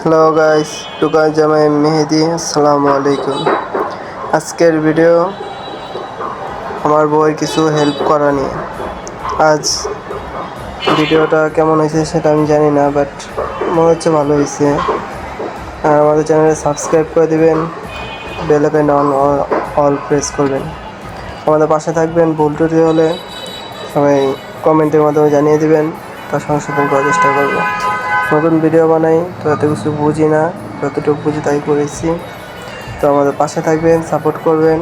Hello guys, toucan জামাই মেহেদি, আসসালামু আলাইকুম। আজকের ভিডিও আমার বউয়ের কিছু হেল্প করা নিয়ে। আজ ভিডিওটা কেমন হয়েছে সেটা আমি জানি না, বাট মনে হচ্ছে ভালো হয়েছে। আর আমাদের চ্যানেলে সাবস্ক্রাইব করে দিবেন, বেল আইকন অল প্রেস করবেন, আমাদের পাশে থাকবেন। ভুল ত্রুটি হলে সবাই কমেন্টের মাধ্যমে জানিয়ে দিবেন, তার সংশোধন করার চেষ্টা করব। নতুন ভিডিও বানাই তো এত কিছু বুঝি না, যতটুকু বুঝি তাই করেছি। তো আমাদের পাশে থাকবেন, সাপোর্ট করবেন,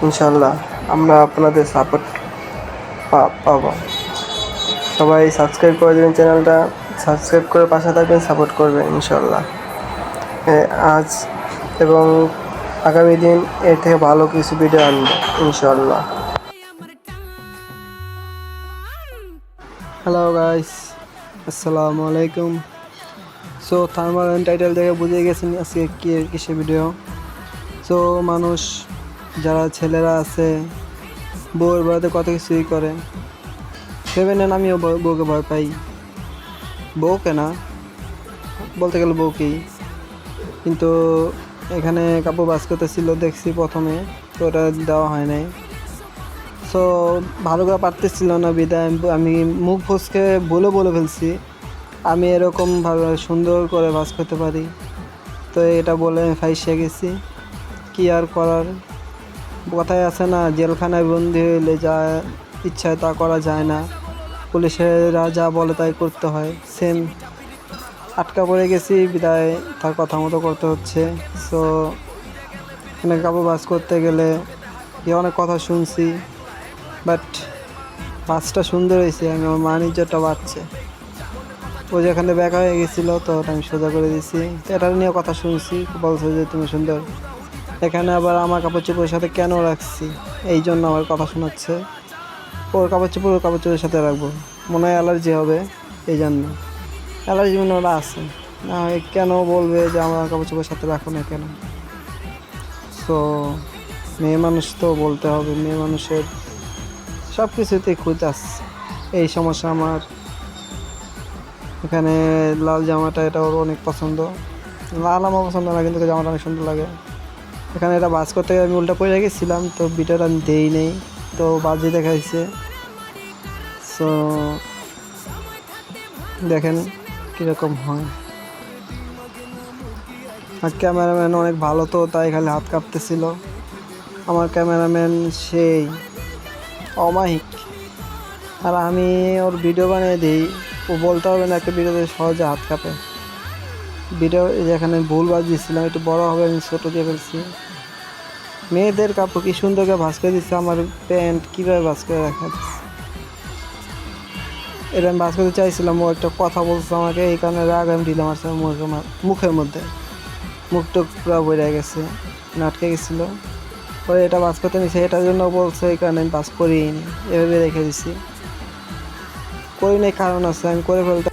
ইনশাল্লাহ আমরা আপনাদের সাপোর্ট পাবো। সবাই সাবস্ক্রাইব করে দেবেন, চ্যানেলটা সাবস্ক্রাইব করে পাশে থাকবেন, সাপোর্ট করবেন ইনশাল্লাহ। আজ এবং আগামী দিন এর থেকে ভালো কিছু ভিডিও আনবো ইনশাল্লাহ। হ্যালো গাইস, আসসালামু আলাইকুম। সো থাম্বনেল টাইটেল দেখে বুঝে গেছেন আজকে কিসের ভিডিও। সো মানুষ যারা ছেলেরা আছে বউয়ের বাড়িতে কত কিছুই করে, ভেবে নেন আমিও বউকে ভয় পাই। বউকে না, বলতে গেলে বউকেই। কিন্তু এখানে কাপড় বাস করতেছিল দেখছি প্রথমে, তো ওটা দেওয়া হয় নাই। সো ভালো করে পারতেছিল না বিদায় আমি মুখ ফসকে বলে ফেলছি আমি এরকমভাবে সুন্দর করে বাস করতে পারি। তো এটা বলে আমি ফাইসে গেছি, কি আর করার। কথায় আছে না, জেলখানায় বন্দি হইলে যা ইচ্ছা তা করা যায় না, পুলিশেরা যা বলে তাই করতে হয়। সেম আটকা পড়ে গেছি বিদায় তার কথা মতো করতে হচ্ছে। সো এখানে কাপড় বাস করতে গেলে অনেক কথা শুনছি, বাট বাসটা সুন্দর হয়েছে, আমি আমার বাণিজ্যটা বাড়ছে। ও যেখানে ব্যাকা হয়ে গেছিলো তো ওটা আমি সোজা করে দিছি। এটা নিয়ে কথা শুনছি, বলছে যে তুমি সুন্দর। এখানে আবার আমার কাপড় চোপড়ের সাথে কেন রাখছি এই জন্য আমার কথা শোনাচ্ছে। ওর কাপড় চোপড়ের সাথে রাখবো, মনে হয় অ্যালার্জি হবে, এই জন্য অ্যালার্জি মনে ওরা আছে না হয় কেন বলবে যে আমার কাপড় চোপড়ের সাথে রাখো না কেন। সো মেয়ে মানুষ তো বলতে হবে, মেয়ে মানুষের সব কিছুতেই খুঁজ আসছে। এই সমস্যা আমার। এখানে লাল জামাটা এটা ওর অনেক পছন্দ, লাল আমার পছন্দ না কিন্তু জামাটা অনেক সুন্দর লাগে। এখানে এটা বাস করতে গিয়ে আমি উল্টা পড়ে গেছিলাম, তো ভিডিওটা আমি দেই নেই, তো বাজি দেখাইছে। সো দেখেন কীরকম হয়। আর ক্যামেরাম্যান অনেক ভালো, তো তাই খালি হাত কাঁপতেছিল। আমার ক্যামেরাম্যান সেই অমায়িক, আর আমি ওর ভিডিও বানিয়ে দিই, ও বলতে হবে না একটা ভিডিওতে সহজে হাত কাঁপে। ভিডিও যেখানে ভুল বাজিয়েছিলাম, একটু বড় হবে আমি ছোটো দিয়ে ফেলছি। মেয়েদের কাপড় কি সুন্দর করে ভাঁজ করে দিচ্ছে, আমার প্যান্ট কীভাবে ভাঁজ করে রাখা দিচ্ছে। এটা আমি ভাঁজ করতে চাইছিলাম, ও একটা কথা বলছে আমাকে, এই কারণে রাগ আমি দিলাম আর মুখের মধ্যে। মুখটা পুরো বইরে গেছে, আটকে গেছিলো। পরে এটা বাস করতে নিছে, এটার জন্য বলছে, এই কারণে আমি বাস করিনি, এভাবে রেখে দিছি। করি নাই কারণ আছে, আমি করে ফেলতে